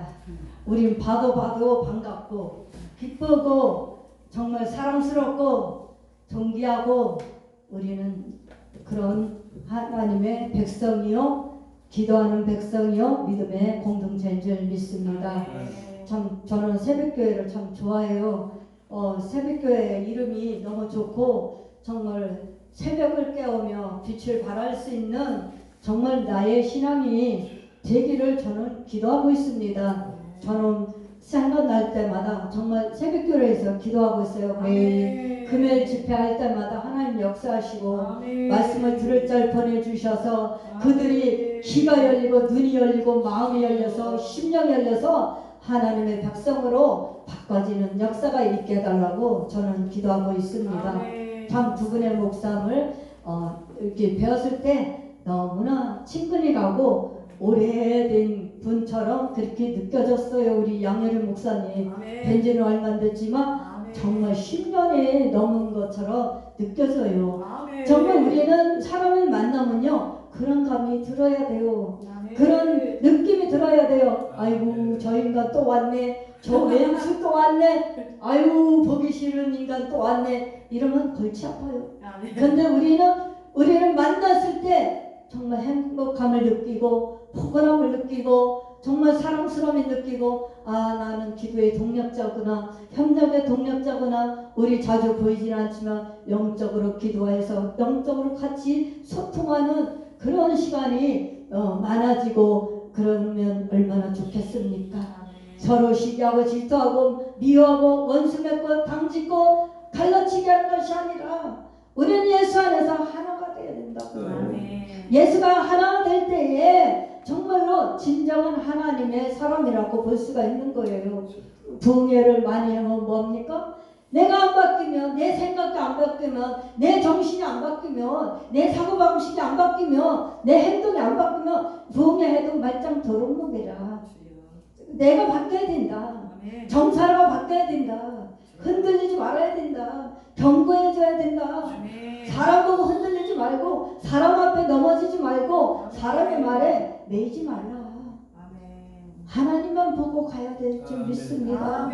있습니다. 우린 봐도 반갑고 기쁘고 정말 사랑스럽고 존귀하고 우리는 그런 하나님의 백성이요, 기도하는 백성이요, 믿음의 공동체인 줄 믿습니다. 참 저는 새벽교회를 참 좋아해요. 새벽교회 이름이 너무 좋고 정말 새벽을 깨우며 빛을 발할 수 있는 정말 나의 신앙이 되기를 저는 기도하고 있습니다. 저는 생각날 때마다 정말 새벽교회에서 기도하고 있어요. 매일 금요일 집회할 때마다 하나님 역사하시고 말씀을 들을 자 보내주셔서 그들이 귀가 열리고 눈이 열리고 마음이 열려서 심령이 열려서 하나님의 백성으로 바꿔지는 역사가 있게 해달라고 저는 기도하고 있습니다. 참 두 분의 목사님을 이렇게 배웠을 때 너무나 친근히 가고 오래된 분처럼 그렇게 느껴졌어요. 우리 양효림 목사님 뵌지는 얼마 안 됐지만 정말 10년이 넘은 것처럼 느껴져요. 정말 우리는 사람을 만나면요 그런 감이 들어야 돼요. 그런 느낌이 들어야 돼요. 아이고 저 인간 또 왔네, 저 왼수 또 왔네, 아이고 보기 싫은 인간 또 왔네, 이러면 골치 아파요. 근데 우리는 만났을 때 정말 행복감을 느끼고 포근함을 느끼고 정말 사랑스러움을 느끼고 나는 기도의 동력자구나, 협력의 동력자구나. 우리 자주 보이진 않지만 영적으로 기도해서 영적으로 같이 소통하는 그런 시간이 많아지고 그러면 얼마나 좋겠습니까? 서로 시기하고 질투하고 미워하고 원수 맺고 당짓고 갈라치게 하는 것이 아니라 우리는 예수 안에서 하나가 되어야 된다고요. 예수가 하나가 될 때에 정말로 진정한 하나님의 사람이라고 볼 수가 있는 거예요. 부흥회를 많이 하면 뭡니까? 내가 안 바뀌면, 내 생각이 안 바뀌면, 내 정신이 안 바뀌면, 내 사고방식이 안 바뀌면, 내 행동이 안 바뀌면 부흥회 해도 말짱 더러운 놈이라. 내가 바뀌어야 된다. 정사라가 바뀌어야 된다. 흔들리지 말아야 된다. 경고해줘야 된다. 사람 보고 흔들리지 말고, 사람 앞에 넘어지지 말고, 사람의 말에 매이지 말라. 하나님만 보고 가야 될 줄 믿습니다.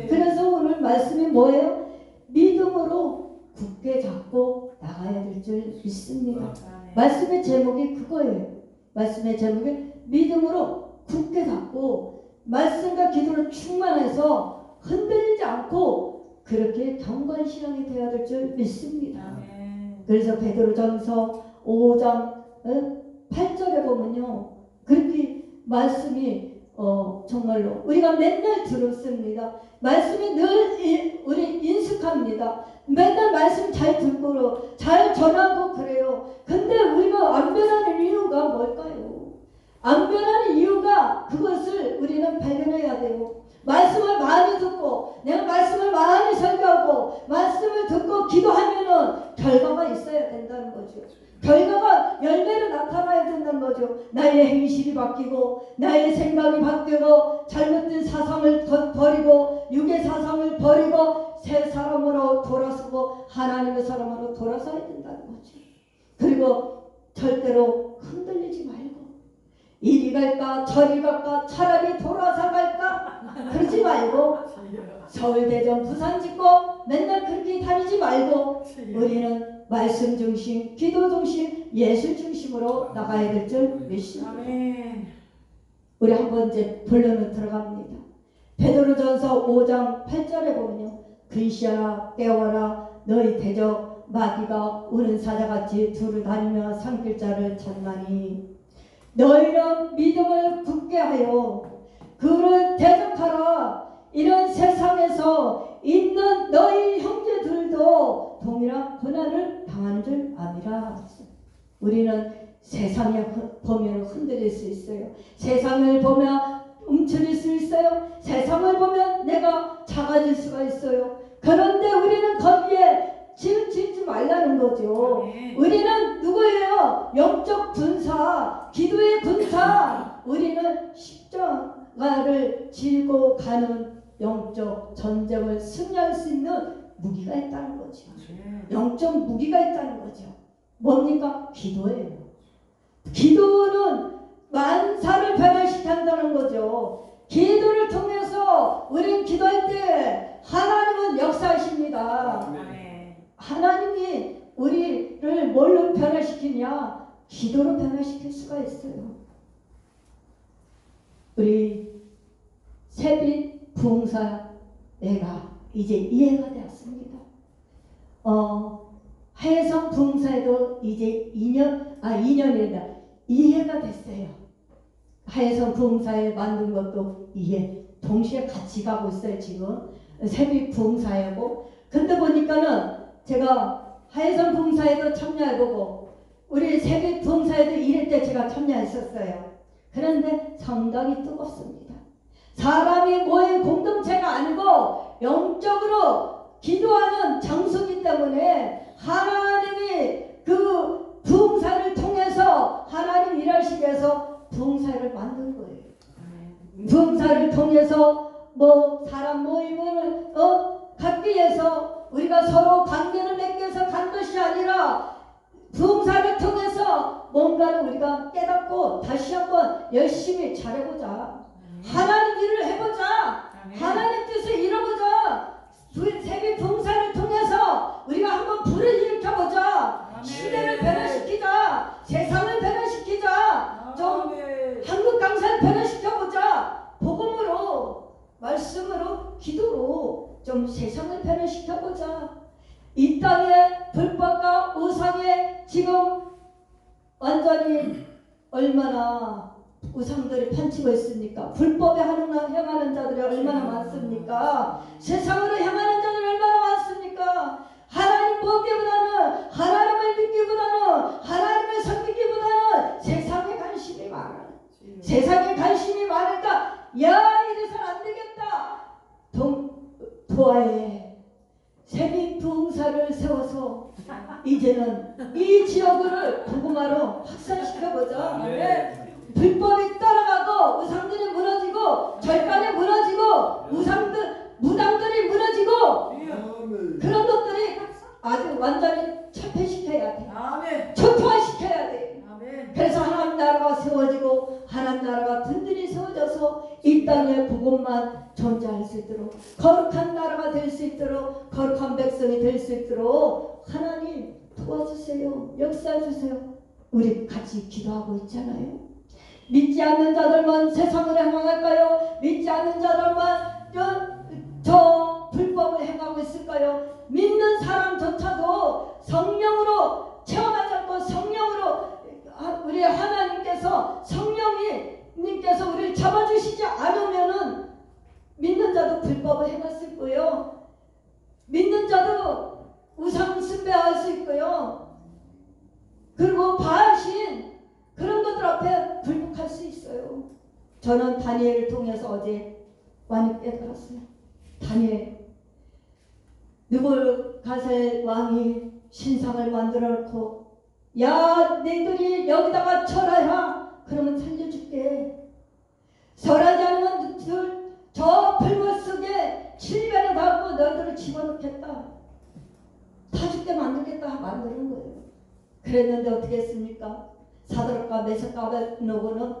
그래서 오늘 말씀이 뭐예요? 믿음으로 굳게 잡고 나가야 될 줄 믿습니다. 말씀의 제목이 그거예요. 말씀의 제목이 믿음으로 굳게 잡고 말씀과 기도로 충만해서 흔들리지 않고 그렇게 경건 신앙이 되어야 될 줄 믿습니다. 그래서 베드로전서 5장 8절에 보면요, 그렇게 말씀이 정말로 우리가 맨날 들었습니다. 말씀이 늘 우리 인숙합니다. 맨날 말씀 잘 듣고 잘 전하고 그래요. 근데 우리가 안 변하는 이유가 뭘까요? 안 변하는 이유가 그것을 우리는 발견해야 돼요. 말씀을 많이 듣고 내가 말씀을 많이 설교하고 말씀을 듣고 기도하면은 결과가 있어야 된다는 거죠. 결과가 열매로 나타나야 된다는 거죠. 나의 행실이 바뀌고 나의 생각이 바뀌고 잘못된 사상을 버리고 육의 사상을 버리고 새 사람으로 돌아서고 하나님의 사람으로 돌아서야 된다는 거죠. 그리고 절대로 흔들리지 말고 이리 갈까 저리 갈까 차라리 돌아서 갈까 그러지 말고 서울 대전 부산 짓고 맨날 그렇게 다니지 말고 우리는 말씀 중심 기도 중심 예술 중심으로 나가야 될 줄 믿습니다. 우리 한번 이제 본론으로 들어갑니다. 베드로전서 5장 8절에 보면요, 근시하라 깨워라 너희 대적 마귀가 우는 사자같이 두루 다니며 삼킬 자를 찾나니 너희는 믿음을 굳게 하여 그를 대적하라. 이런 세상에서 있는 너희 형제들도 동일한 고난을 당하는 줄 아니라. 우리는 세상에 보면 흔들릴 수 있어요. 세상을 보면 움츠릴 수 있어요. 세상을 보면 내가 작아질 수가 있어요. 그런데 우리는 거기에 치우치지 말라는 거죠. 우리는 누구예요? 영적 군사, 기도의 군사. 우리는 십자가를 지고 가는 영적 전쟁을 승리할 수 있는 무기가 있다는 거죠. 영적 무기가 있다는 거죠. 뭡니까? 기도예요. 기도는 만사를 변화시킨다는 거죠. 기도를 통해서 우린 기도할 때 하나님은 역사하십니다. 하나님이 우리를 뭘로 변화시키냐? 기도로 변화시킬 수가 있어요. 우리 세빛 부흥사 내가 이제 이해가 되었습니다. 해성 부흥사에도 이제 2년이다. 이해가 됐어요. 해성 부흥사에 만든 것도 이해 동시에 같이 가고 있어요. 지금 세빛 부흥사하고. 근데 보니까는 제가 해성 부흥사에도 참여해보고 우리 세빛 부흥사에도 이럴 때 제가 참여했었어요. 그런데 상당히 뜨겁습니다. 사람이 모인 공동체가 아니고 영적으로 기도하는 장소이기 때문에 하나님이 그 부흥사를 통해서 하나님 일하시기 위해서 부흥사를 만든 거예요. 부흥사를 통해서 뭐 사람 모임을 갖기 위해서 우리가 서로 관계를 맺기 위해서 간 것이 아니라 부흥사를 통해서 뭔가를 우리가 깨닫고 다시 한번 열심히 잘해보자. 하나님 일을 해보자. 하나님 뜻을 이뤄보자. 세빛 부흥사를 통해서 우리가 한번 불을 일으켜보자. 시대를 변화시키자. 세상을 변화시키자. 좀 한국 강사를 변화시켜보자. 복음으로, 말씀으로, 기도로 좀 세상을 변화시켜보자. 이 땅에 불법과 우상에 지금 완전히 얼마나 우상들이 판치고 있습니까? 불법에 향하는 자들이 얼마나 많습니까? 세상으로 향하는 자들이 얼마나 많습니까? 하나님 보기보다는, 하나님을 믿기보다는, 하나님을 섬기기보다는 세상에 관심이 많아. 세상에 관심이 많으니까 야, 이래서는 안 되겠다. 도하에 세빛 부흥사를 세워서 이제는 이 지역을 복음화로 확산시켜보자. 불법이 떠나가고 우상들이 무너지고 절간이 무너지고 무당들이 무너지고 그런 것들이 아주 완전히 철폐시켜야 돼. 초토화시켜야 돼. 그래서 하나님 나라가 세워지고 하나님 나라가 든든히 세워져서 이 땅에 복음만 존재할 수 있도록 거룩한 나라가 될 수 있도록 거룩한 백성이 될 수 있도록 하나님 도와주세요. 역사해주세요. 우리 같이 기도하고 있잖아요. 믿지 않는 자들만 세상으로 행할까요? 믿지 않는 자들만 저 불법을 행하고 있을까요? 믿는 사람조차도 성령으로 체험하지 않고 성령으로 우리 하나님께서 성령님께서 우리를 잡아주시지 않으면은 믿는 자도 불법을 행할 거예요. 믿는 자도 우상 숭배할 수 있고요. 그리고 바알신 그런 것들 앞에 불복할 수 있어요. 저는 다니엘을 통해서 어제 많이 깨달았어요. 다니엘 느부갓네살 왕이 신상을 만들어 놓고 야, 너희들이 여기다가 절하라. 그러면 살려줄게. 절하지 않으면 저 풀물 속에 7배를 받고 너희들을 집어넣겠다. 다 죽게 만들겠다. 만드는 거예요. 그랬는데 어떻게 했습니까? 사드락과 메삭과 아벳노고는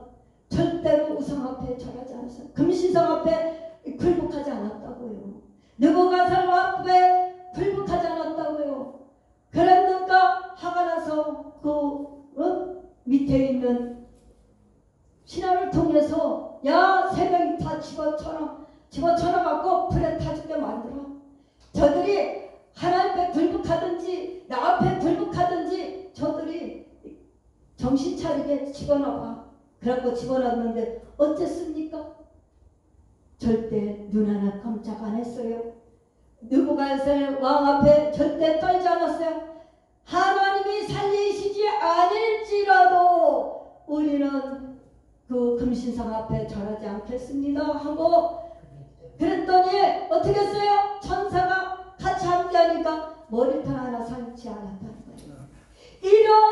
절대로 우상 앞에 절하지 않았어요. 금신상 앞에 굴복하지 않았다고요. 느부갓네살 앞에 굴복하지 않았다고요. 그랬는가 화가 나서 밑에 있는 신하를 통해서 야, 세 명이 다 집어쳐놔 갖고 불에 타 죽게 만들어. 저들이 하나님 앞에 굴복하든지 나 앞에 굴복하든지 저들이 정신 차리게 집어넣어봐. 그래갖고 집어넣었는데 어쨌습니까? 절대 눈 하나 깜짝 안 했어요. 느부갓네살 왕 앞에 절대 떨지 않았어요. 하나님이 살리시지 않을지라도 우리는 그 금신상 앞에 절하지 않겠습니다 하고 그랬더니 어떻게 했어요? 천사가 같이 함께하니까 머리털 하나 상치 않았다는 거예요. 이런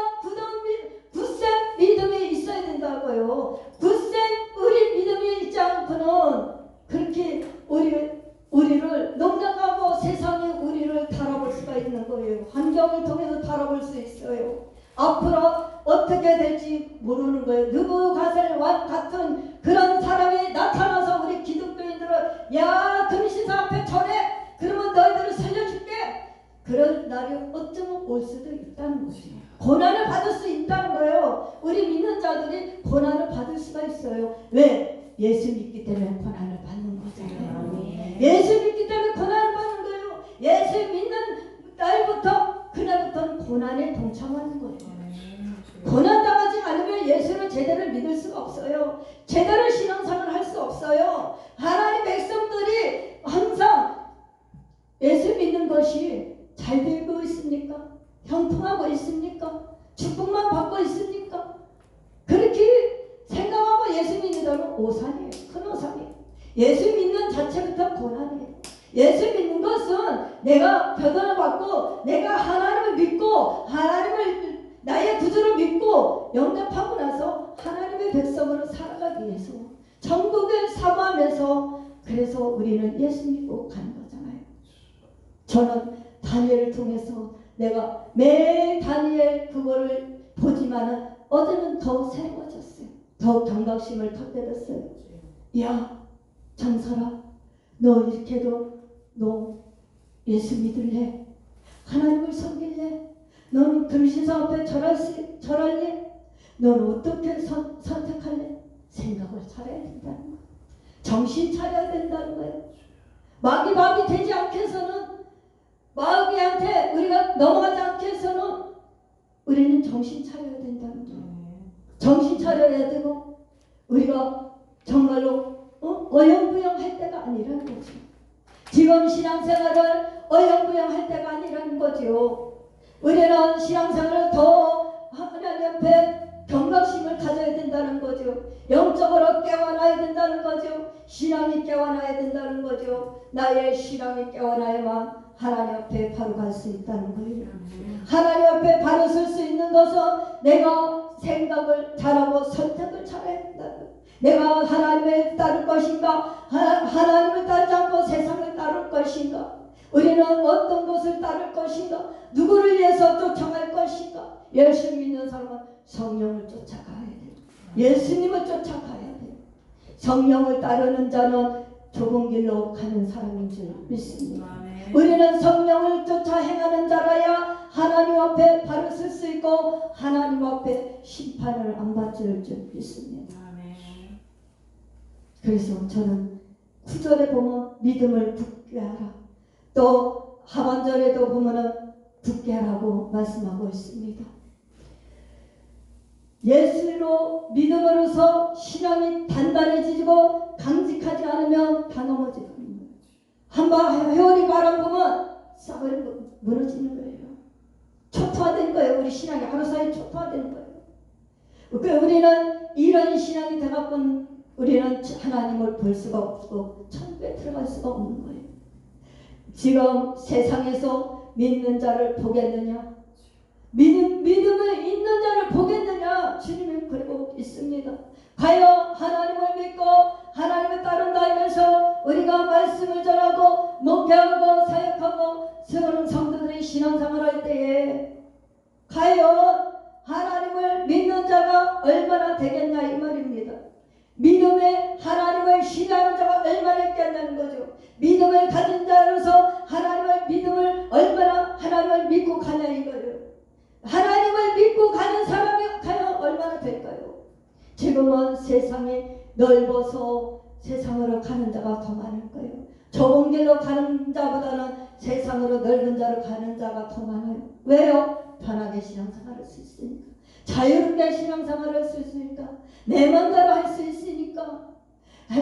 굳센 믿음이 있어야 된다고요. 굳센 우리 믿음이 있지 않고는 그렇게 우리를 농락하고 세상이 우리를 달아볼 수가 있는 거예요. 환경을 통해서 달아볼 수 있어요. 앞으로 어떻게 될지 모르는 거예요. 느부갓네살 왕 같은 그런 사람이 나타나서 우리 야 금신사 앞에 절해. 그러면 너희들을 살려줄게. 그런 날이 어쩌면 올 수도 있다는 거죠. 고난을 받을 수 있다는 거예요. 우리 믿는 자들이 고난을 받을 수가 있어요. 왜? 예수 믿기 때문에 고난을 받는 거잖아요. 예수 믿기 때문에 고난을 받는 거예요. 예수 믿는 날부터 그날부터는 고난에 동참하는 거예요. 고난 당하지 않으면 예수를 제대로 믿을 수가 없어요. 제대로 신앙생활을 할 수 없어요. 하나님 백성들이 항상 예수 믿는 것이 잘 되고 있습니까? 형통하고 있습니까? 축복만 받고 있습니까? 그렇게 생각하고 예수 믿는다면 오산이에요. 큰 오산이에요. 예수 믿는 자체부터 고난이에요. 예수 믿는 것은 내가 변화를 받고 내가 하나님을 믿고 하나님을 나의 구주를 믿고 영접하고 나서 하나님의 백성으로 살아가기 위해서 천국을 사모하면서 그래서 우리는 예수 믿고 가는 거잖아요. 저는 다니엘을 통해서 내가 매일 다니엘 그거를 보지만은 어제는 더 새로워졌어요. 더 경각심을 덧대었어요. 야 장사라, 너 이렇게도 너 예수 믿을래? 하나님을 섬길래? 너는 금신사 앞에 절할래? 너는 어떻게 선택할래? 생각을 잘해야 된다는 거예요. 정신 차려야 된다는 거예요. 마귀 밥이 되지 않게 해서는 마귀한테 우리가 넘어가지 않게 해서는 우리는 정신 차려야 된다는 거예요. 정신 차려야 되고 우리가 정말로 어영부영 할 때가 아니라는 거죠. 지금 신앙생활을 어영부영 할 때가 아니라는 거죠. 우리는 신앙생활을 더 하나님 앞에 경각심을 가져야 된다는 거죠. 영적으로 깨어나야 된다는 거죠. 신앙이 깨어나야 된다는 거죠. 나의 신앙이 깨어나야만 하나님 앞에 바로 갈 수 있다는 거예요. 하나님 앞에 바로 설 수 있는 것은 내가 생각을 잘하고 선택을 잘해야 된다는 거예요. 내가 하나님을 따를 것인가, 하나님을 따르지 않고 세상을 따를 것인가, 우리는 어떤 것을 따를 것인가, 누구를 위해서 쫓아갈 것인가. 예수 믿는 사람은 성령을 쫓아가야 돼요. 예수님을 쫓아가야 돼요. 성령을 따르는 자는 좁은 길로 가는 사람인 줄 믿습니다. 우리는 성령을 쫓아 행하는 자라야 하나님 앞에 바로 설 수 있고 하나님 앞에 심판을 안 받을 줄 믿습니다. 그래서 저는 9절에 보면 믿음을 굳게 하라, 또 하반절에도 보면은 굳게 하라고 말씀하고 있습니다. 예수로 믿음으로서 신앙이 단단해지고 강직하지 않으면 다 넘어지는 거예요. 한번 회오리 바람 보면 싸버리 무너지는 거예요. 초토화된 거예요. 우리 신앙이 하루사이 초토화되는 거예요. 우리는 이런 신앙이 되갖고 우리는 하나님을 볼 수가 없고 천국에 들어갈 수가 없는 거예요. 지금 세상에서 믿는 자를 보겠느냐? 믿음을 있는 자를 보겠느냐? 주님은 그러고 있습니다. 과연 하나님을 믿고 하나님을 따른다 하면서 우리가 말씀을 전하고 목회하고 사역하고 세우는 성도들이 신앙생활할 때에 과연 하나님을 믿는 자가 얼마나 되겠냐 이 말입니다. 믿음에 하나님을 신뢰하는 자가 얼마나 있겠냐는 거죠. 믿음을 가진 자로서 믿음을 얼마나 하나님을 믿고 가냐 이거예요. 하나님을 믿고 가는 사람이 과연 얼마나 될까요? 지금은 세상이 넓어서 세상으로 가는 자가 더 많을 거예요. 좁은 길로 가는 자보다는 세상으로 넓은 자로 가는 자가 더 많아요. 왜요? 편하게 신앙생활을 할 수 있으니까. 자유롭게 신앙생활을 할 수 있으니까. 내 맘대로 할 수 있으니까.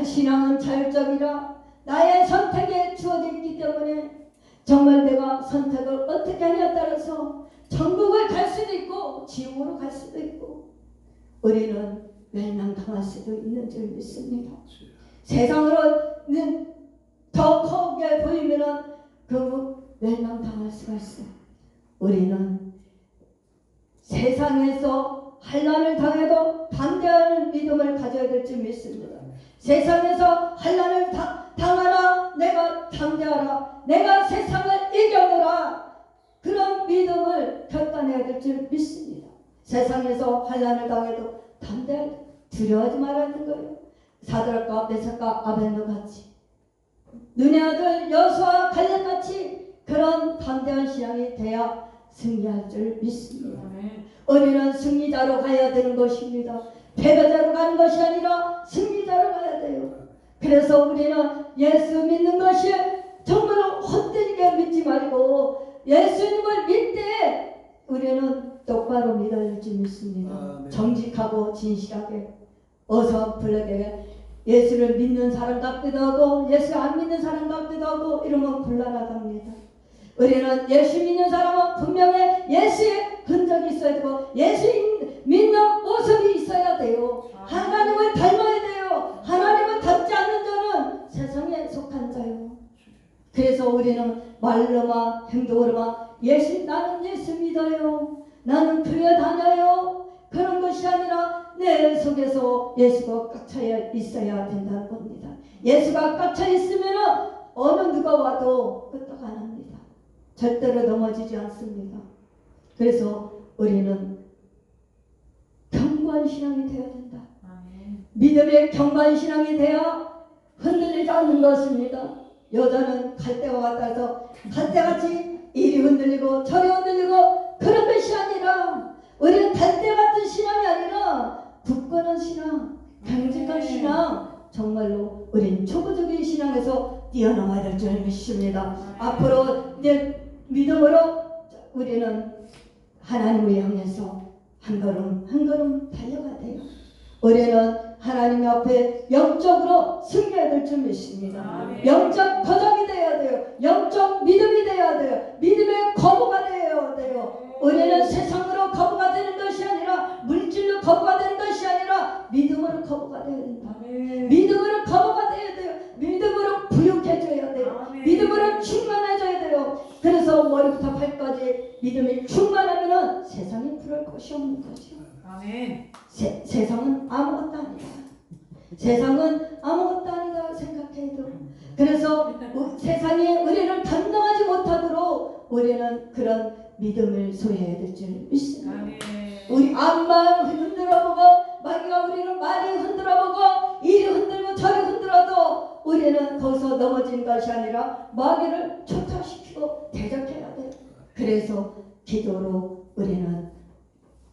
신앙은 자율적이라 나의 선택에 주어져 있기 때문에 정말 내가 선택을 어떻게 하냐에 따라서 천국을 갈 수도 있고 지옥으로 갈 수도 있고 우리는 멸망당할 수도 있는 줄 믿습니다. 세상으로는 더 크게 보이면은 그 멸망당할 수가 있어요. 우리는 세상에서 환난을 당해도 담대한 믿음을 가져야 될 줄 믿습니다. 세상에서 환난을 당하라, 내가 담대하라, 내가 세상을 이겨내라, 그런 믿음을 결단해야 될 줄 믿습니다. 세상에서 환난을 당해도 담대하게 두려워하지 말라는 거예요. 사드락과 메삭과 아벤노 같이 눈의 아들 여수와 갈렙같이 그런 담대한 신앙이 돼야 승리할 줄 믿습니다. 우리는 승리자로 가야 되는 것입니다. 패배자로 가는 것이 아니라 승리자로 가야 돼요. 그래서 우리는 예수 믿는 것이 정말 헛되게 믿지 말고 예수님을 믿을 때 우리는 똑바로 믿어야 할 줄 믿습니다. 정직하고 진실하게 어서 불러게 예수를 믿는 사람 같기도 하고 예수 안 믿는 사람 같기도 하고 이러면 곤란하답니다. 우리는 예수 믿는 사람은 분명히 예수의 흔적이 있어야 되고 예수 믿는 모습이 있어야 돼요. 하나님을 닮아야 돼요. 하나님을 닮지 않는 자는 세상에 속한 자요. 그래서 우리는 말로만 행동으로만 나는 예수 믿어요. 나는 교회 다녀요. 그런 것이 아니라 내 속에서 예수가 꽉 차 있어야 된다는 겁니다. 예수가 꽉 차 있으면 어느 누가 와도 끄떡 안 합니다. 절대로 넘어지지 않습니다. 그래서 우리는 견고한 신앙이 되어야 된다. 믿음의 견고한 신앙이 되어 흔들리지 않는 것입니다. 여자는 갈대와 같아서 갈대같이 이리 흔들리고 저리 흔들리고 그런 것이 아니라 우리는 갈대 같은 신앙이 아니라 굳건한 신앙, 강직한 신앙, 정말로 우리는 초보적인 신앙에서 뛰어넘어야 될 줄 믿습니다. 앞으로 이제 믿음으로 우리는 하나님을 향해서 한 걸음 한 걸음 달려가야 돼요. 우리는 하나님 앞에 영적으로 승리해야 될 줄 믿습니다. 영적 거장이 되어야 돼요. 영적 믿음이 되어야 돼요. 믿음의 거부가 되어야 돼요. 우리는 세상으로 거부가 되는 것이 아니라 물질로 거부가 되는 것이 아니라 믿음으로 거부가 되어야 된다. 믿음으로 거부가 되어야 돼요. 믿음으로 부욕해져야 돼요. 믿음으로 충만해져야 돼요. 그래서 머리부터 발까지 믿음이 충만하면 세상이 부러울 것이 없는 거죠. 아멘. 세상은 아무것도 아니다. 세상은 아무것도 아니다 생각해도 그래서 세상이 우리를 감당하지 못하도록 우리는 그런 믿음을 소유해야 될 줄 믿습니다. 우리 앞만 흔들어보고 마귀가 우리를 많이 흔들어보고 이리 흔들고 저리 흔들어도 우리는 거기서 넘어지는 것이 아니라 마귀를 초토화시키고 대적해야 돼요. 그래서 기도로 우리는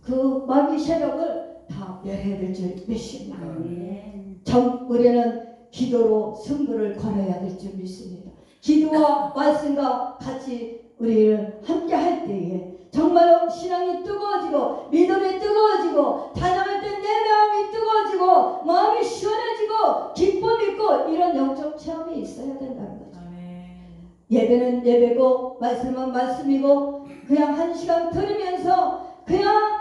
그 마귀 세력을 다 멸해야 될 줄 믿습니다. 우리는 기도로 승부를 걸어야 될 줄 믿습니다. 기도와 말씀과 같이 우리를 함께 할 때에 정말로 신앙이 뜨거워지고 믿음이 뜨거워지고 찬양할 때 내 마음이 뜨거워지고 마음이 시원해지고 기쁨이 있고 이런 영적 체험이 있어야 된다는 거죠. 예배는 예배고 말씀은 말씀이고 그냥 한 시간 들으면서 그냥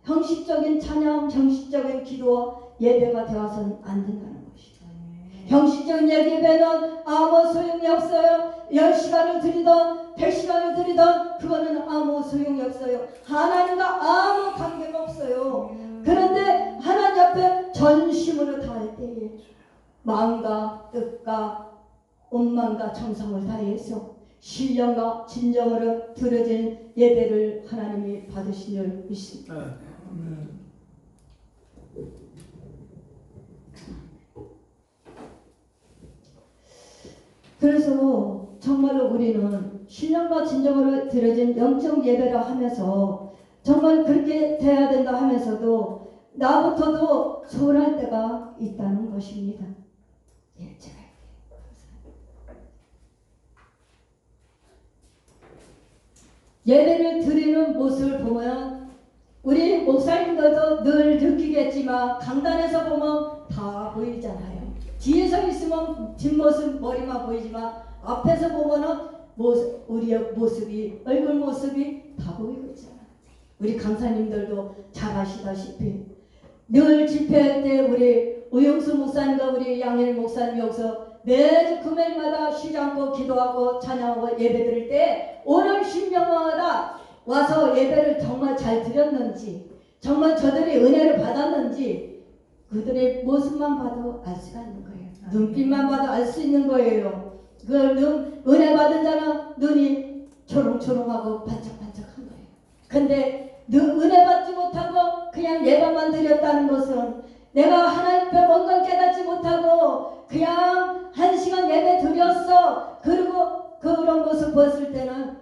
형식적인 찬양, 형식적인 기도와 예배가 되어서는 안 된다는 것이죠. 형식적인 예배는 아무 소용이 없어요. 10시간을 드리던 100시간을 드리던 그거는 아무 소용이 없어요. 하나님과 아무 관계가 없어요. 그런데 하나님 앞에 전심으로 다할 때에 마음과 뜻과 온망과 정성을 다해서 신령과 진정으로 드려진 예배를 하나님이 받으신 줄 믿습니다. 그래서 정말로 우리는 신령과 진정으로 드려진 영적 예배를 하면서 정말 그렇게 돼야 된다 하면서도 나부터도 소홀할 때가 있다는 것입니다. 예, 제가 예배를 드리는 모습을 보면 우리 목사님들도 늘 느끼겠지만 강단에서 보면 다 보이잖아요. 뒤에서 있으면 뒷모습 머리만 보이지만 앞에서 보면은 우리의 모습이 얼굴 모습이 다 보이고 있잖아요. 우리 강사님들도 잘 아시다시피 늘 집회할 때 우리 우영수 목사님과 우리 양일 목사님 여기서 매주 금요일마다 쉬지 않고 기도하고 찬양하고 예배 드릴 때 오늘 심령마다 와서 예배를 정말 잘 드렸는지 정말 저들이 은혜를 받았는지 그들의 모습만 봐도 알 수가 있는 거예요. 눈빛만 봐도 알 수 있는 거예요. 그 은혜 받은 자는 눈이 초롱초롱하고 반짝반짝한 거예요. 근데 은혜 받지 못하고 그냥 예배만 드렸다는 것은 내가 하나님 앞에 뭔가 깨닫지 못하고 그냥 한 시간 예배 보여요. 그리고 그런 모습 보았을 때는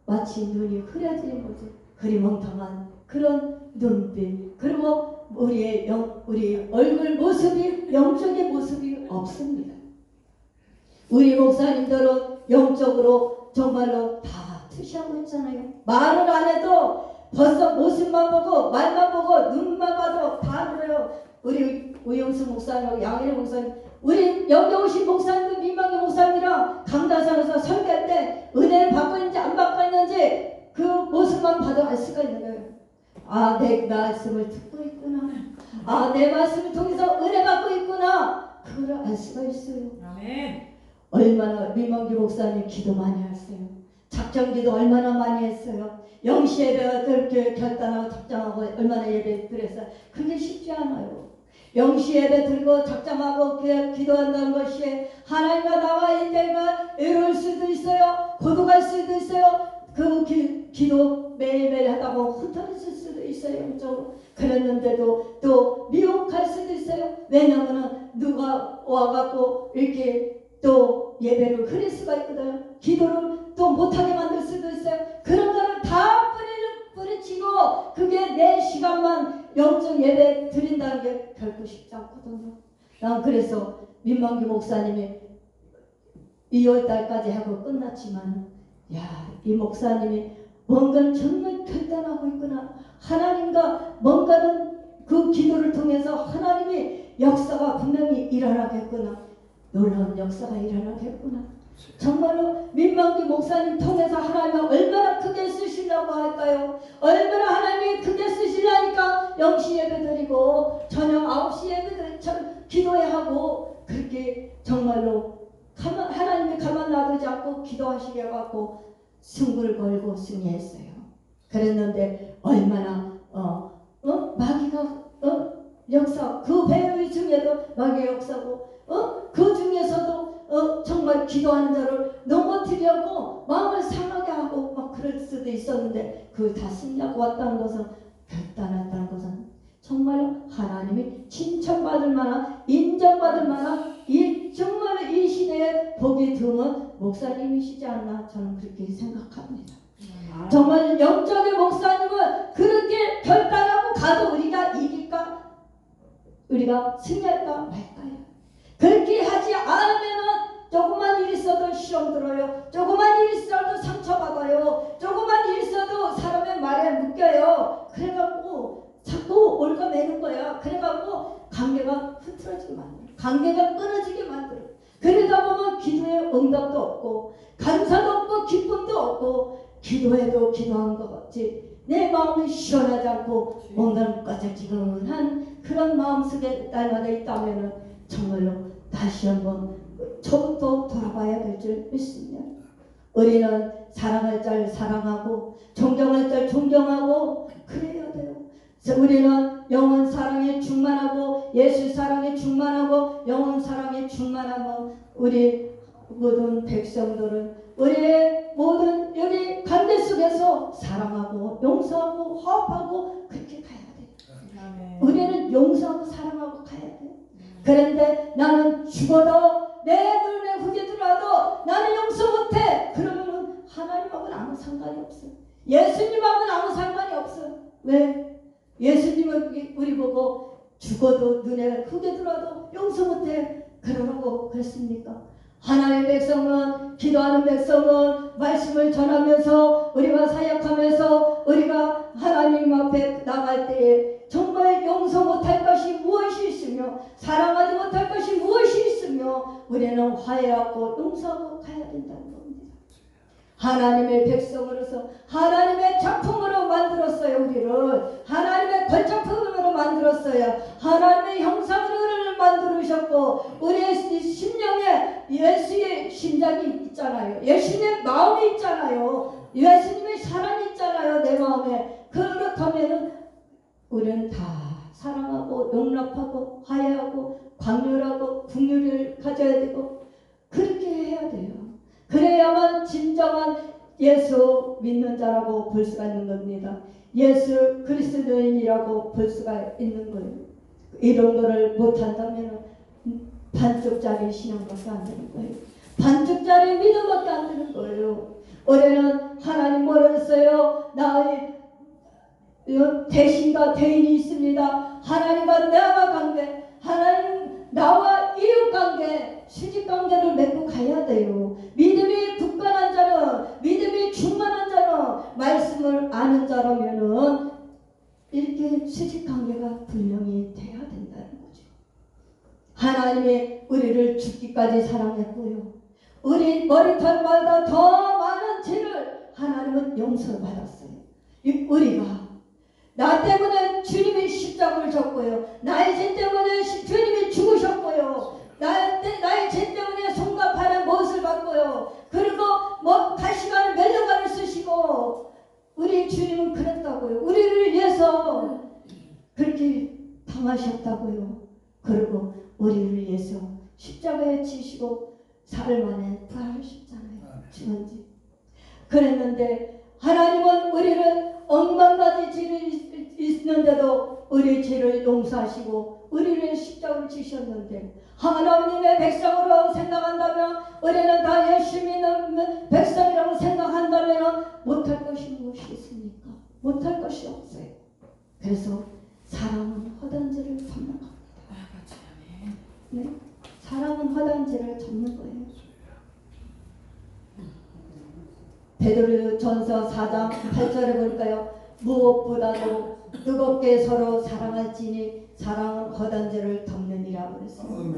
마치 눈이 흐려지는 거죠. 흐리멍텅한 그런 눈빛. 그리고 우리 얼굴 모습이, 영적인 모습이 없습니다. 우리 목사님들은 영적으로 정말로 다 투시하고 있잖아요. 말을 안 해도 벌써 모습만 보고 말만 보고 눈만 봐도 다 그래요. 우리 우영수 목사님, 양일의 목사님, 우리 여기 오신 목사님들, 민망기 목사님이랑 강다산에서 설교할 때 은혜를 받고 있는지 안 받고 있는지 그 모습만 봐도 알 수가 있는 거예요. 아, 내 말씀을 듣고 있구나. 아, 내 말씀을 통해서 은혜 받고 있구나. 그걸 알 수가 있어요. 아멘. 얼마나 민망기 목사님 기도 많이 하세요. 작정기도 얼마나 많이 했어요. 영시 예배가 그렇게 결단하고 작정하고 얼마나 예배 드렸어요. 그게 쉽지 않아요. 영시 예배 드리고 작정하고 기도한다는 것이 하나님과 나와 인내가 외로울 수도 있어요. 고독할 수도 있어요. 그 기도 매일매일 하다 보면 흩어질 수도 있어요. 영적으로. 그랬는데도 또 미혹할 수도 있어요. 왜냐하면 누가 와갖고 이렇게 또 예배를 흐릴 수가 있거든요. 기도를 또 못하게 만들 수도 있어요. 그런 거를 다 뿌리치고 그게 내 시간만 영적 예배 드린다는 게 결코 쉽지 않거든요. 난 그래서 민망기 목사님이 2월달까지 하고 끝났지만 이 목사님이 뭔가를 정말 결단하고 있구나. 하나님과 뭔가는 그 기도를 통해서 하나님의 역사가 분명히 일어나겠구나. 놀라운 역사가 일어나겠구나. 정말로 민망기 목사님 통해서 하나님은 얼마나 크게 쓰시려고 할까요? 얼마나 하나님이 크게 쓰시려니까 0시 예배 드리고 저녁 9시 예배 드리고 기도회 하고 그렇게 정말로 하나님이 가만 놔두지 않고 기도하시게 해갖고 승부를 걸고 승리했어요. 그랬는데 얼마나 마귀가 역사, 그 배의 중에도 마귀의 역사고 그 중에서도 정말 기도하는 자를 넘어뜨리려고 마음을 상하게 하고 막 그럴 수도 있었는데 그걸 다 승리하고 왔다는 것은, 결단했다는 것은 정말 하나님이 칭찬받을 만한, 인정받을 만한 정말 이 시대에 복이 드문 목사님이시지 않나 저는 그렇게 생각합니다. 정말 영적인 목사님은 그렇게 결단하고 가도 우리가 이길까? 우리가 승리할까 말까요? 그렇게 하지 않으면은 조그만 일 있어도 시험 들어요. 조그만 일 있어도 상처받아요. 조그만 일 있어도 사람의 말에 묶여요. 그래갖고 자꾸 올가매는 거야. 그래갖고 관계가 흐트러지게 만들어. 관계가 끊어지게 만들어. 그러다 보면 기도에 응답도 없고 감사도 없고 기쁨도 없고 기도해도 기도한 것 같지 내 마음이 시원하지 않고 뭔가 까짝지근한 그런 마음속에 날마다 있다면 정말로 다시 한번 저부터 돌아봐야 될 줄 믿습니다. 우리는 사랑할 줄 사랑하고 존경할 줄 존경하고 그래야 돼요. 우리는 영원 사랑에 충만하고 예수 사랑에 충만하고 영원 사랑에 충만하면 우리 모든 백성들은 우리의 모든 여기 관계 속에서 사랑하고 용서하고 화합하고 그렇게 가야 돼. 우리는 용서하고 사랑하고 가야 돼. 그런데 나는 죽어도 내 눈에 흙이 들어와도 나는 용서 못해. 그러면은 하나님하고는 아무 상관이 없어. 예수님하고는 아무 상관이 없어. 왜? 예수님은 우리 보고 죽어도 눈에 흙이 들어와도 용서 못해. 그러라고 그랬습니까? 하나님의 백성은, 기도하는 백성은 말씀을 전하면서 우리가 사역하면서 우리가 하나님 앞에 나갈 때에 정말 용서 못할 것이 무엇이 있으며 사랑하지 못할 것이 무엇이 있으며 우리는 화해하고 용서하고 가야 된다는 겁니다. 하나님의 백성으로서 하나님의 작품으로 만들었어요. 우리를 하나님의 걸작품으로 만들었어요. 하나님의 형상으로 우리를 만들으셨고 우리의 심령에 예수의 심장이 있잖아요. 예수님의 마음이 있잖아요. 예수님의 사랑이 있잖아요. 내 마음에. 그렇다면 우리는 다 사랑하고 용납하고 화해하고 광렬하고 긍휼을 가져야 되고 그렇게 해야 돼요. 그래야만 진정한 예수 믿는 자라고 볼 수가 있는 겁니다. 예수 그리스도인이라고 볼 수가 있는 거예요. 이런 거를 못한다면 반쪽짜리 신앙밖에 안 되는 거예요. 반쪽짜리 믿음밖에 안 되는 거예요. 올해는 하나님 모르겠어요. 나의 대신과 대인이 있습니다. 하나님과 나와 관계, 하나님 나와 이웃 관계, 수직 관계를 맺고 가야 돼요. 믿음이 굳건한 자는, 믿음이 충만한 자는, 말씀을 아는 자라면은 이렇게 수직 관계가 분명히 돼야 된다는 거죠. 하나님이 우리를 죽기까지 사랑했고요. 우리 머리털마다 더 많은 죄를 하나님은 용서를 받았어요. 우리가 나 때문에 주님이 십자가를 졌고요. 나의 죄 때문에 주님이 죽으셨고요. 나의 죄 때문에 손과 발에 못을 받고요. 그리고 가시관을 멜려관을 쓰시고 우리 주님은 그랬다고요. 우리를 위해서 그렇게 당하셨다고요. 그리고 우리를 위해서 십자가에 지시고 사흘 만에 부활하셨잖아요. 죽은지. 그랬는데 하나님은 우리를 억만가지 죄를 있는데도 우리 죄를 용서하시고 우리를 십자가를 지셨는데 하나님의 백성으로 생각한다면 우리는 다 열심히 있는 백성이라고 생각한다면 못할 것이 무엇이 있습니까? 못할 것이 없어요. 그래서 사랑은 허다한 죄를 접는 겁니다. 네? 사랑은 허다한 죄를 접는 거예요. 베드로전서 4장 8절에 볼까요? 무엇보다도 뜨겁게 서로 사랑할지니 사랑은 허다한 죄를 덮느니라 그랬어요.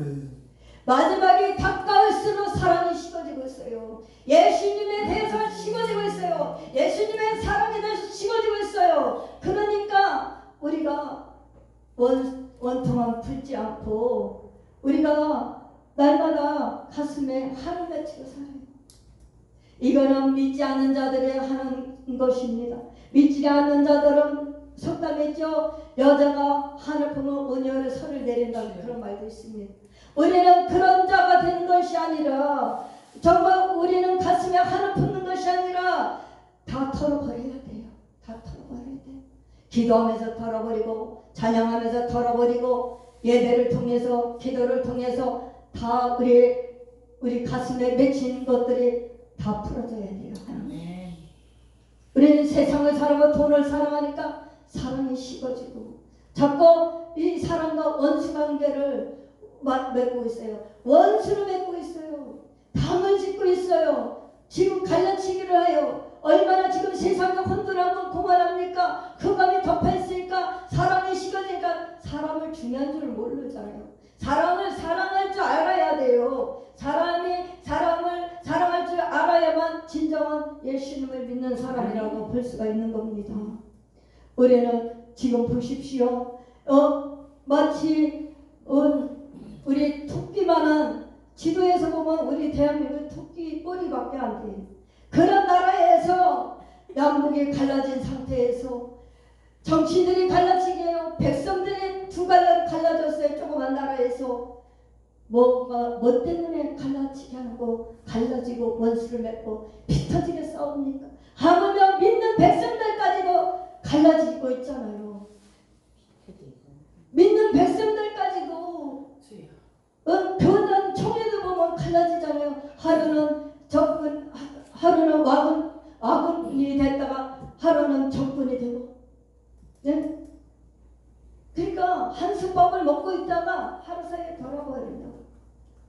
마지막에 가까울수록 사랑이 식어지고 있어요. 예수님에 대해서 식어지고 있어요. 예수님의 사랑에 대해서 식어지고 있어요. 그러니까 우리가 원통함 풀지 않고 우리가 날마다 가슴에 한을 맺히고 살아요. 이거는 믿지 않는 자들이 하는 것입니다. 믿지 않는 자들은 속담했죠. 여자가 한을 품은 은여를 설을 내린다는 그런 말도 있습니다. 우리는 그런 자가 되는 것이 아니라 정말 우리는 가슴에 한을 품는 것이 아니라 다 털어버려야 돼요. 다 털어버려야 돼요. 기도하면서 털어버리고 찬양하면서 털어버리고 예배를 통해서 기도를 통해서 다 우리 가슴에 맺힌 것들이 다 풀어져야 돼요. 우리는 세상을 사랑하고 돈을 사랑하니까 사랑이 식어지고 자꾸 이 사랑과 원수 관계를 맺고 있어요. 원수를 맺고 있어요. 당을 짓고 있어요. 지금 갈라치기를 해요. 얼마나 지금 세상이 혼돈하고 공활합니까? 흑암이 덮여있으니까 사랑이 식어지니까 사람을 중요한 줄 모르잖아요. 사람을 사랑할 줄 알아야 돼요. 사람이 사람을 사랑할 줄 알아야만 진정한 예수님을 믿는 사람이라고 볼 수가 있는 겁니다. 우리는 지금 보십시오. 마치 우리 토끼만한 지도에서 보면 우리 대한민국 토끼 꼬리밖에 안 돼요. 그런 나라에서 남북이 갈라진 상태에서 정치인들이 갈라지게 해요. 백성들이 두 갈라 갈라졌어요. 조그만 나라에서 뭐 때문에 갈라지게 하고 갈라지고 원수를 맺고 피 터지게 싸웁니까? 하물며 믿는 백성들까지도 갈라지고 있잖아요. 믿는 백성들까지도 교단 총회도 보면 갈라지잖아요. 하루는 적군, 하루는 와군이 됐다가 하루는 적군이 되고, 네? 그러니까 한수밥을 먹고 있다가 하루 사이에 돌아버린다고,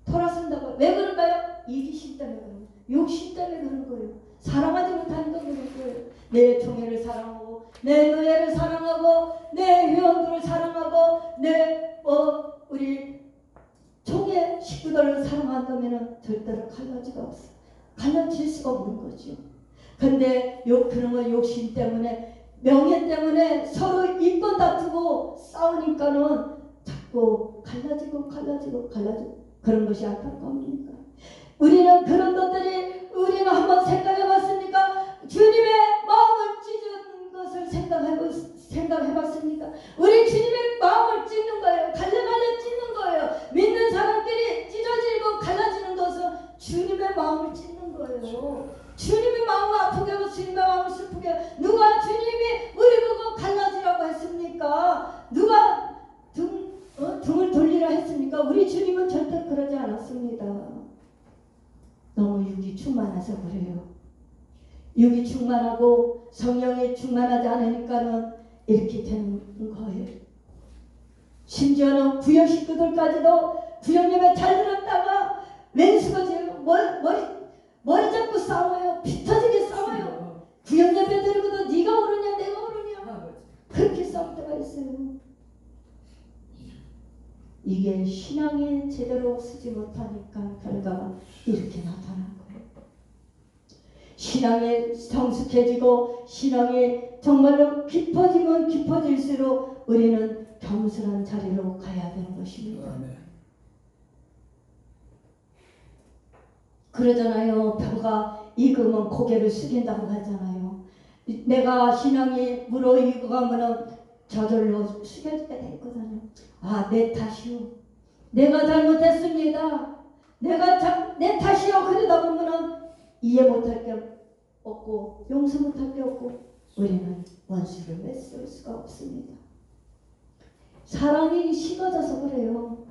돌아선다고. 왜 그럴까요? 이기심 때문에 그런 거예요. 욕심 때문에 그런 거예요. 사랑하지 못하는 거 그런 거예요. 내 총회를 사랑하고, 내 노예를 사랑하고, 내 회원들을 사랑하고, 우리 총회 식구들을 사랑한다면 절대로 갈라지가 없어. 갈라질 수가 없는 거죠. 근데 그런 거 욕심 때문에, 명예 때문에 서로 이권 다투고 싸우니까는 자꾸 갈라지고 그런 것이 안타까웁니까? 우리는 그런 것들이 우리는 한번 생각해봤습니까? 주님의 마음을 찢은 것을 생각해봤습니까? 우리 주님의 마음을 찢는 거예요. 갈래 찢는 거예요. 믿는 사람끼리 찢어지고 갈라지는 것은 주님의 마음을 찢는 거예요. 주님의 마음을 아프게 하고 주님의 마음을 슬프게 하고. 누가 주님이 우리 보고 갈라지라고 했습니까? 누가 등을 돌리라 했습니까? 우리 주님은 절대 그러지 않았습니다. 너무 육이 충만해서 그래요. 육이 충만하고 성령이 충만하지 않으니까는 이렇게 되는 거예요. 심지어는 구역 식구들까지도 구역 예배 잘 들었다가 왼수거지요. 머리 잡고 싸워요. 피 터지게 싸워요. 구역 예배 드리고도 네가 오르냐 내가 오르냐 그렇게 싸울 때가 있어요. 이게 신앙이 제대로 쓰지 못하니까 결과가 이렇게 나타난 거예요. 신앙이 성숙해지고 신앙이 정말로 깊어지면 깊어질수록 우리는 겸손한 자리로 가야 되는 것입니다. 그러잖아요. 벼가 익으면 고개를 숙인다고 하잖아요. 내가 신앙이 무르익어가면은 저절로 숙여지게 되거든요. 아, 내 탓이요. 내가 잘못했습니다. 내 탓이요. 그러다 보면은 이해 못할 게 없고 용서 못할 게 없고 우리는 원수를 맺을 수가 없습니다. 사랑이 식어져서 그래요.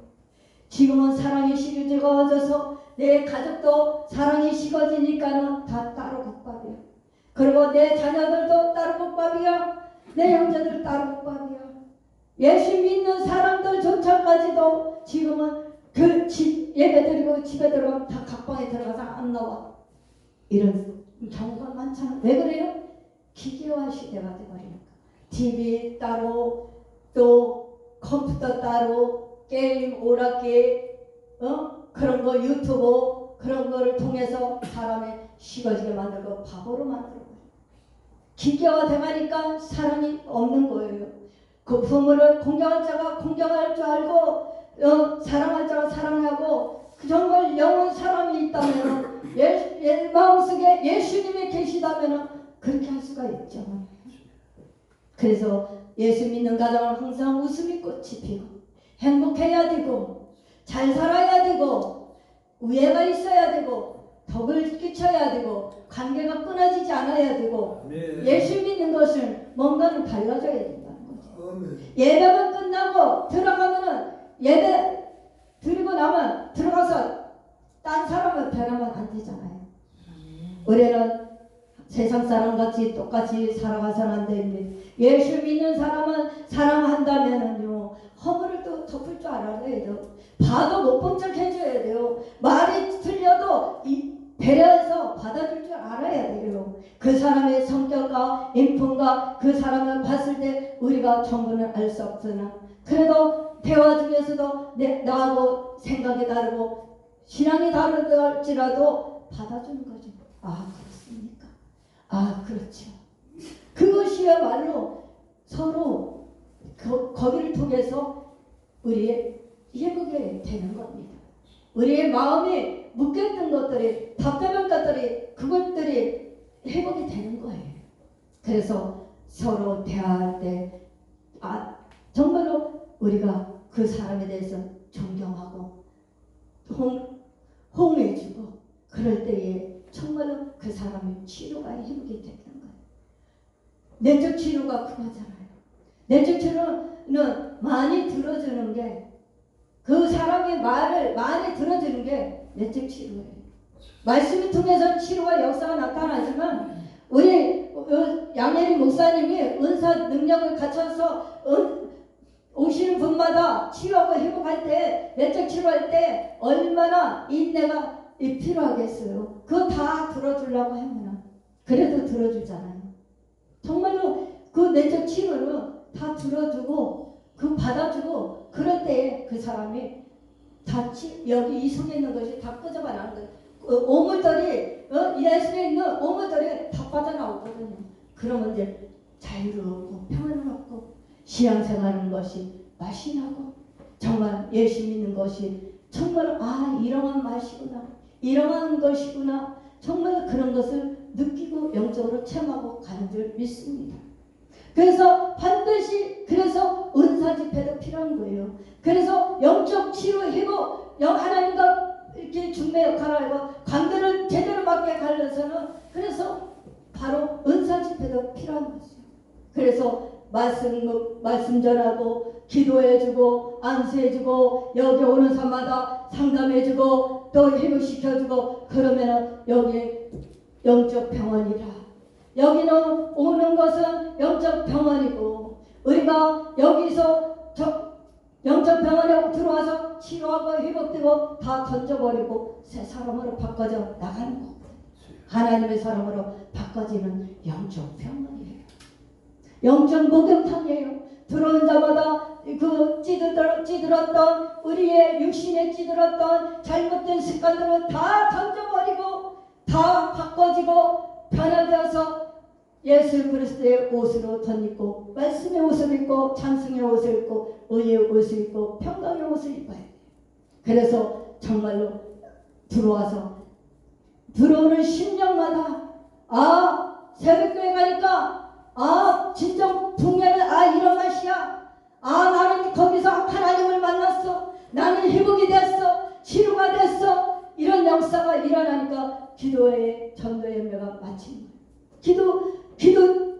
지금은 사랑이 식어져서 내 가족도 사랑이 식어지니까는 다 따로 국밥이야. 그리고 내 자녀들도 따로 국밥이야. 내 형제들 따로 국밥이야. 예수 믿는 사람들조차까지도 지금은 그 집 예배드리고 집에 들어가면 다 각방에 들어가서 안 나와. 이런 경우가 많잖아. 왜 그래요? 기계화 시대가 돼버리니까. TV 따로 또 컴퓨터 따로 게임 오락기 그런 거 유튜브 그런 거를 통해서 사람이 식어지게 만들고 바보로 만들고 기계화 돼가니까 사랑이 없는 거예요. 그 부모를 공경할 자가 공경할 줄 알고 사랑할 자가 사랑하고 정말 영원 사람이 있다면 마음속에 예수님이 계시다면 그렇게 할 수가 있죠. 그래서 예수 믿는 가정은 항상 웃음이 꽃이 피고 행복해야 되고 잘 살아야 되고 우애가 있어야 되고 덕을 끼쳐야 되고 관계가 끊어지지 않아야 되고 예수 믿는 것은 뭔가는 달라져야 된다는 거죠. 예배가 끝나고 들어가면은 예배 드리고 나면 들어가서 딴 사람을 변하면 안 되잖아요. 우리는 세상 사람같이 똑같이 살아가서는 안 됩니다. 예수 믿는 사람은 사랑한다면은요 허물을 또 덮을 줄 알아야 돼요. 봐도 못 본 척 해줘야 돼요. 말이 틀려도 배려해서 받아줄 줄 알아야 돼요. 그 사람의 성격과 인품과 그 사람을 봤을 때 우리가 전부는 알 수 없으나 그래도 대화 중에서도 나하고 생각이 다르고 신앙이 다르더라도 받아주는 거죠. 아 그렇습니까? 아 그렇죠. 그것이야말로 서로 거기를 통해서 우리의 회복이 되는 겁니다. 우리의 마음이 묶였던 것들이 답답한 것들이 그것들이 회복이 되는 거예요. 그래서 서로 대화할 때 정말로 우리가 그 사람에 대해서 존경하고 호응해주고 그럴 때에 정말로 그 사람의 치료가 회복이 되는 거예요. 내적 치료가 그거잖아요. 내적 치료는 많이 들어주는 게 그 사람의 말을 많이 들어주는 게 내적 치료예요. 말씀을 통해서 치료와 역사가 나타나지만 우리 양혜리 목사님이 은사 능력을 갖춰서 오시는 분마다 치유하고 회복할 때 내적 치료할 때 얼마나 인내가 필요하겠어요. 그거 다 들어주려고 하면 그래도 들어주잖아요. 정말로 그 내적 치료는 다 들어주고 그 받아주고 그럴 때에 그 사람이 다 여기 이 속에 있는 것이 다 꺼져가 나는 거예요. 오물들이 이 속에 있는 오물들이 다 빠져나오거든요. 그러면 이제 자유롭고 평안롭고 신앙생활하는 것이 맛이 나고 정말 예수 믿는 것이 정말 이러한 맛이구나 이러한 것이구나 정말 그런 것을 느끼고 영적으로 체험하고 가는 줄 믿습니다. 그래서 반드시 그래서 은사 집회도 필요한 거예요. 그래서 영적 치료 회복 하나님과 이렇게 중매 역할을 하고 관계를 제대로 맞게 가려서는 그래서 바로 은사 집회도 필요한 거죠. 그래서 말씀 전하고 기도해주고 안수해주고 여기 오는 사람마다 상담해주고 또 회복시켜주고 그러면은 여기 영적 병원이라. 여기는 오는 것은 영적 병원이고 우리가 여기서 영적 병원에 들어와서 치료하고 회복되고 다 던져버리고 새 사람으로 바꿔져 나가는 거고 하나님의 사람으로 바꿔지는 영적 병원이에요. 영적 목욕탕이에요. 들어온 자마다 그 찌들었던 우리의 육신에 찌들었던 잘못된 습관들을 다 던져버리고 다 바꿔지고 변화되어서 예수 그리스도의 옷으로 덧입고 말씀의 옷을 입고 찬송의 옷을 입고 의의 옷을 입고 평강의 옷을 입어야 돼요. 그래서 정말로 들어와서 들어오는 심령마다 새벽교회 가니까 진정 풍년은 이런 맛이야. 나는 거기서 하나님을 만났어. 나는 회복이 됐어. 치료가 됐어. 이런 역사가 일어나니까 기도의 전도의 열매가 마친 거예요. 기도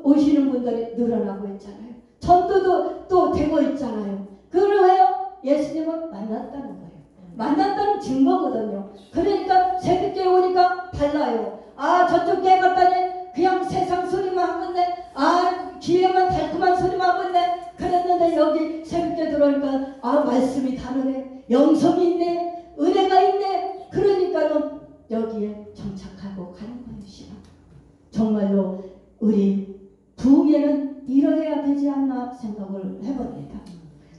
오시는 분들이 늘어나고 있잖아요. 전도도 또 되고 있잖아요. 그걸 왜요? 예수님을 만났다는 거예요. 만났다는 증거거든요. 그러니까 새벽에 오니까 달라요. 저쪽 교회 갔더니 그냥 세상 소리만 하겠네. 귀에만 달콤한 소리만 하겠네. 그랬는데 여기 새벽에 들어오니까 말씀이 다르네. 영성이 있네. 은혜가 있네. 그러니까는 여기에 정착하고 가는 거예요. 정말로 우리 부흥회는 이뤄야 되지 않나 생각을 해봅니다.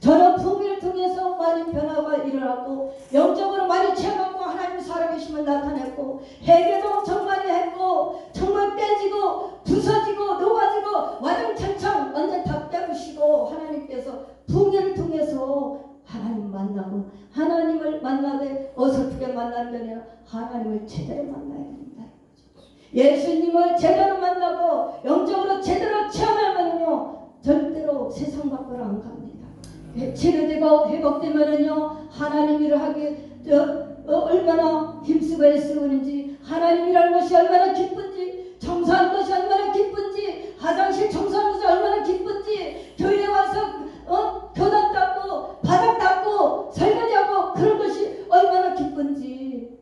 저는 부흥회를 통해서 많은 변화가 일어났고 영적으로 많이 체험하고 하나님 살아계심을 나타냈고 회개도 정말 했고 정말 깨지고 부서지고 녹아지고 와장창창 완전 다 깨부시고 하나님께서 부흥회를 통해서 하나님 만나고 하나님을 만나되 어설프게 만나는 게 아니라 하나님을 제대로 만나야 된다. 예수님을 제대로 만나고 영적으로 제대로 체험하면요 절대로 세상 밖으로 안 갑니다. 치료되고 회복되면은요 하나님 일을 하기 얼마나 힘쓰고 애쓰는지 하나님이라는 것이 얼마나 기쁜지 청소하는 것이 얼마나 기쁜지 화장실 청소하는 것이 얼마나 기쁜지 교회에 와서 교단 닦고 바닥 닦고 설거지하고 그런 것이 얼마나 기쁜지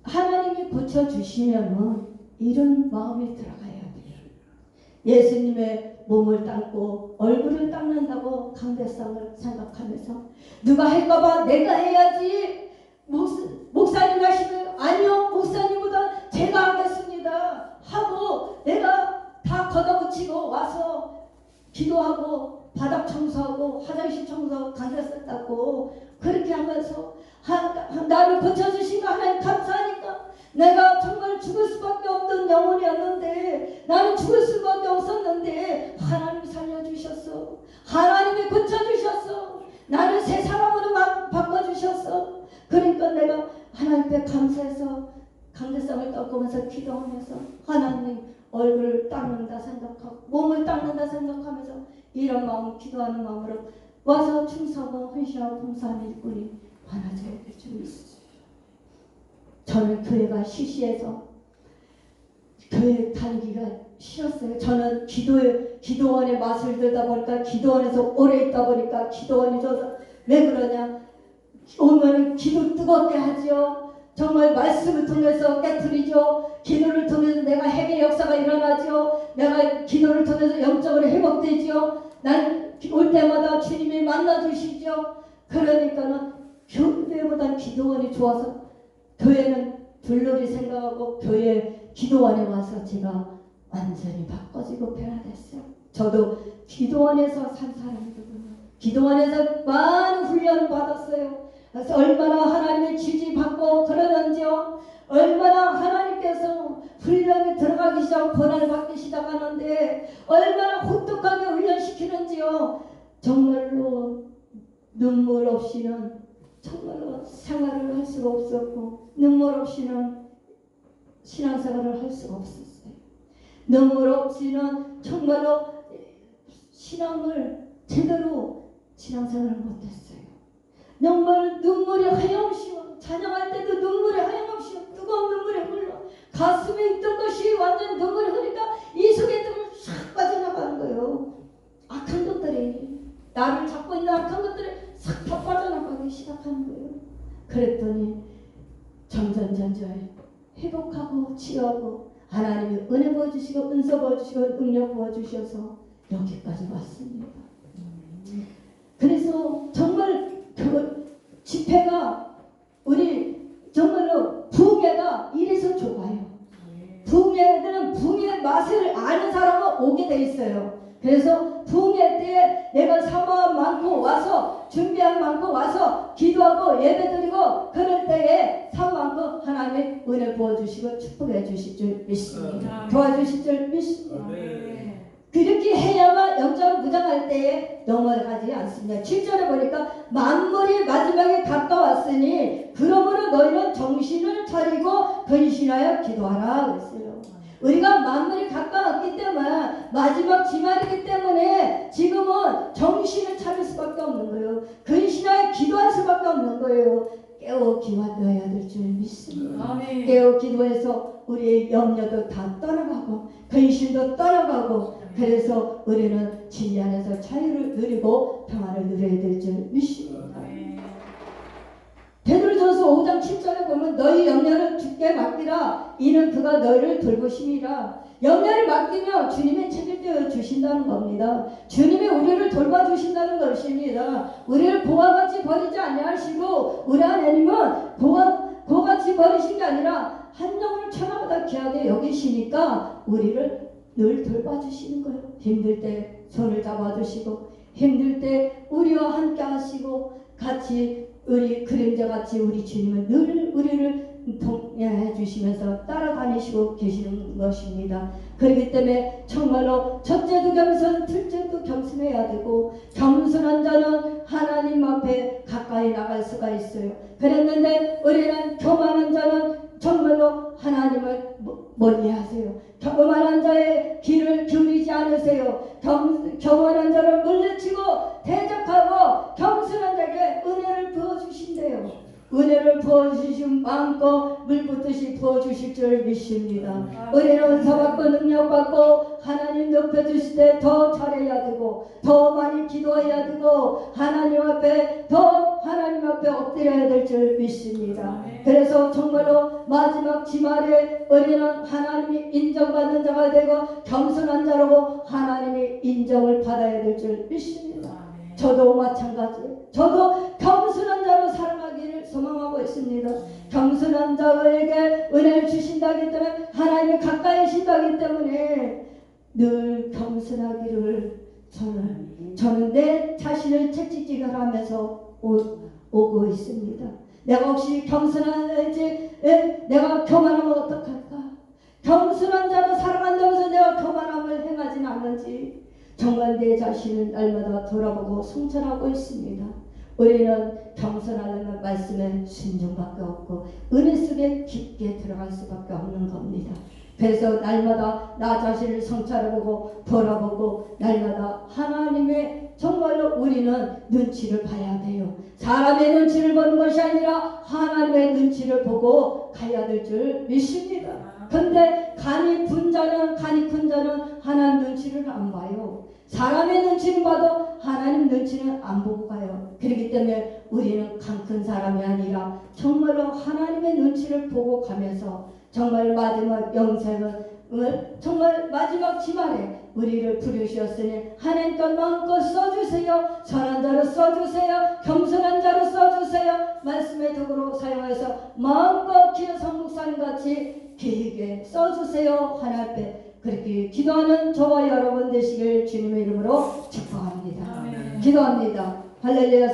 하나님이 고쳐주시면은 이런 마음이 들어가야 돼요. 예수님의 몸을 닦고 얼굴을 닦는다고 강대상을 생각하면서 누가 할까봐 내가 해야지 목사님 하시면 아니요 목사님보다 제가 하겠습니다 하고 내가 다 걷어붙이고 와서 기도하고 바닥 청소하고 화장실 청소하고 강대상 닦고 그렇게 하면서 나를 고쳐주신 거 하나님 감사하니까 내가 정말 죽을 수밖에 없던 영혼이었는데 나는 죽을 수밖에 없었는데 하나님이 살려주셨어. 하나님이 고쳐주셨어. 나를 새 사람으로 바꿔주셨어. 그러니까 내가 하나님께 감사해서 강대상을 닦으면서 기도하면서 하나님 얼굴을 닦는다 생각하고 몸을 닦는다 생각하면서 이런 마음 기도하는 마음으로 와서 충성하고 헌신하고 봉사하는 일꾼이 많아져야 될 줄 믿습니다. 저는 교회가 시시해서 교회 다니기가 싫었어요. 저는 기도원의 맛을 들다 보니까 기도원에서 오래 있다 보니까 기도원이 저서 왜 그러냐 오면 기도 뜨겁게 하죠. 정말 말씀을 통해서 깨트리죠. 기도를 통해서 내가 회개 역사가 일어나죠. 내가 기도를 통해서 영적으로 회복되죠. 난 올 때마다 주님이 만나주시죠. 그러니까는 교회보다 기도원이 좋아서 교회는 불놀이 생각하고 교회 기도원에 와서 제가 완전히 바꿔지고 변화됐어요. 저도 기도원에서 산 사람이거든요. 기도원에서 많은 훈련을 받았어요. 그래서 얼마나 하나님의 지지받고 그러는지요. 얼마나 하나님께서 훈련에 들어가기 시작 권한을 받기 시작하는데 얼마나 혹독하게 훈련시키는지요. 정말로 눈물 없이는 정말로 생활을 할 수가 없었고 눈물 없이는 신앙생활을 할 수가 없었어요. 눈물 없이는 정말로 신앙을 제대로 신앙생활을 못했어요. 정말 눈물이 하염없이 찬양할 때도 눈물이 하염없이 뜨거운 눈물이 흘러 가슴에 있던 것이 완전 눈물이 흐르니까 이 속에 싹 빠져나가는 거예요. 점점점점 회복하고 치유하고 하나님이 은혜 부어주시고 은사 부어주시고 능력 부어주셔서 여기까지 왔습니다. 그래서 정말 그 집회가 우리 정말로 부흥회가 이래서 좋아요. 부흥회들은 부흥의 맛을 아는 사람은 오게 돼 있어요. 그래서 부흥회 때에 내가 사모한 만큼 와서 준비한 만큼 와서 기도하고 예배드리고 그럴 때에 사모한 만큼 하나님의 은혜 부어주시고 축복해 주실 줄 믿습니다. 도와주실 줄 믿습니다. 그렇게 해야만 영적으로 무장할 때에 넘어가지 않습니다. 7절에 보니까 만물이 마지막에 가까웠으니 그러므로 너희는 정신을 차리고 근신하여 기도하라 그랬어요. 우리가 만물이 가까웠기 때문에 마지막 지말이기 때문에 지금은 정신을 차릴 수밖에 없는 거예요. 근신하여 기도할 수밖에 없는 거예요. 깨어 기도해야 될 줄 믿습니다. 깨어 기도해서 우리의 염려도 다 떠나가고 근심도 떠나가고 그래서 우리는 진리 안에서 자유를 누리고 평안을 누려야 될 줄 믿습니다. 베드로전서 5장 7절에 보면 너희 염려를 주께 맡기라 이는 그가 너희를 돌보심이라. 염려를 맡기면 주님이 책임져 주신다는 겁니다. 주님이 우리를 돌봐주신다는 것입니다. 우리를 고아같이 버리지 아니하시고 우리 하나님은 고아같이 버리신 게 아니라 한 영혼을 천하보다 귀하게 여기시니까 우리를 늘 돌봐주시는 거예요. 힘들 때 손을 잡아주시고 힘들 때 우리와 함께 하시고 같이 우리 그림자같이 우리 주님은 늘 우리를 동행해 주시면서 따라다니시고 계시는 것입니다. 그렇기 때문에 정말로 첫째도 겸손, 둘째도 겸손해야 되고 겸손한 자는 하나님 앞에 가까이 나갈 수가 있어요. 그랬는데 우리는 교만한 자는 정말로 하나님을 멀리하세요. 교만한 자의 귀를 기울이지 않으세요. 교만한 자를 물리치고 대적하고 겸손한 자에게 은혜를 부어주신대요. 은혜를 부어주신 마음껏 물붓듯이 부어주실 줄 믿습니다. 우리는 은사받고 능력받고 하나님 높여주실 때 더 잘해야 되고 더 많이 기도해야 되고 하나님 앞에 엎드려야 될 줄 믿습니다. 그래서 정말로 마지막 지말에 우리는 하나님이 인정받는 자가 되고 겸손한 자라고 하나님이 인정을 받아야 될 줄 믿습니다. 저도 마찬가지예요. 저도 겸손한 자로 살아가기를 소망하고 있습니다. 겸손한 자에게 은혜를 주신다기 때문에 하나님이 가까이 계신다기 때문에 늘 겸손하기를 저는 내 자신을 채찍질을 하면서 오고 있습니다. 내가 혹시 겸손한지 내가 교만하면 어떡할까? 겸손한 자로 살아간다면서 내가 교만함을 행하지는 않는지 정말 내 자신을 날마다 돌아보고 성찰하고 있습니다. 우리는 겸손하려면 말씀에 순종밖에 없고 은혜 속에 깊게 들어갈 수밖에 없는 겁니다. 그래서 날마다 나 자신을 성찰해보고 돌아보고 날마다 하나님의 정말로 우리는 눈치를 봐야 돼요. 사람의 눈치를 보는 것이 아니라 하나님의 눈치를 보고 가야 될 줄 믿습니다. 근데 간이 큰 자는 하나님 눈치를 안 봐요. 사람의 눈치는 봐도 하나님 눈치는 안 보고 가요. 그렇기 때문에 우리는 간 큰 사람이 아니라 정말로 하나님의 눈치를 보고 가면서 정말 마지막 영생을 정말 마지막 지말에 우리를 부르셨으니 하나님 것 마음껏 써주세요. 선한 자로 써주세요. 겸손한 자로 써주세요. 말씀의 도구로 사용해서 마음껏 기도 성목사님같이 길게 써주세요. 하나님 앞에 그렇게 기도하는 저와 여러분 되시길 주님의 이름으로 축복합니다. 기도합니다. 할렐루야.